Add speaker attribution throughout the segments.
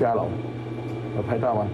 Speaker 1: 佳龙，有拍到吗？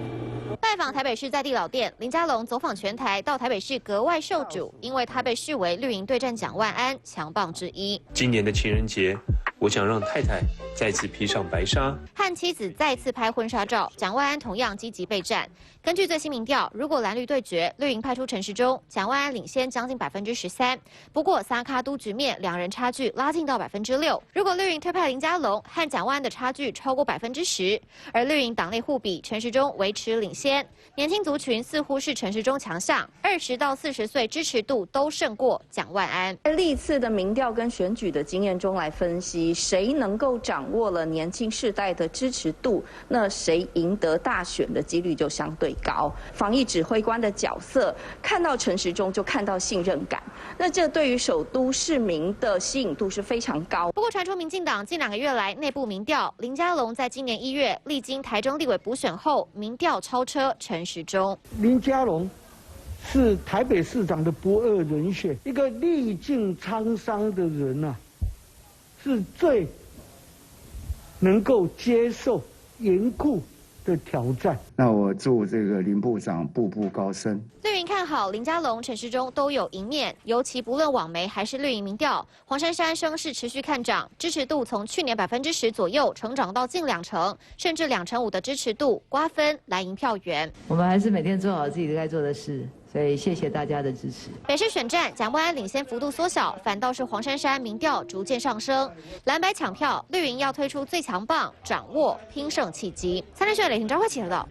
Speaker 2: 拜访台北市在地老店，林佳龙走访全台，到台北市格外受瞩，因为他被视为绿营对战蒋万安强棒之一。
Speaker 3: 今年的情人节，我想让太太再次披上白纱，
Speaker 2: 和妻子再次拍婚纱照。蒋万安同样积极备战。根据最新民调，如果蓝绿对决，绿营派出陈时中，蒋万安领先将近13%。不过撒卡都局面，两人差距拉近到6%。如果绿营推派林佳龙，和蒋万安的差距超过10%，而绿营党内互比，陈时中维持领先。年轻族群似乎是陈时中强项，20到40岁支持度都胜过蒋万安。
Speaker 4: 在历次的民调跟选举的经验中来分析，谁能够掌握了年轻世代的支持度，那谁赢得大选的几率就相对高。防疫指挥官的角色，看到陈时中就看到信任感，那这对于首都市民的吸引度是非常高。
Speaker 2: 不过传出民进党近2个月来内部民调，林佳龙在今年1月历经台中立委补选后，民调超车陈时中。
Speaker 5: 林佳龙是台北市长的不二人选，一个历尽沧桑的人啊，是最能够接受严酷的挑战。
Speaker 6: 那我祝这个林部长步步高升。
Speaker 2: 绿营看好林佳龙、陈时中都有赢面，尤其不论网媒还是绿营民调，黄珊珊声势持续看涨，支持度从去年10%左右成长到近2成，甚至2成5的支持度，瓜分蓝营票源。
Speaker 7: 我们还是每天做好自己该做的事。所以谢谢大家的支持。
Speaker 2: 北市选战，蒋万安领先幅度缩小，反倒是黄珊珊民调逐渐上升。蓝白抢票，绿营要推出最强棒，掌握拼胜契机。3立新闻雷霆张慧琪报道。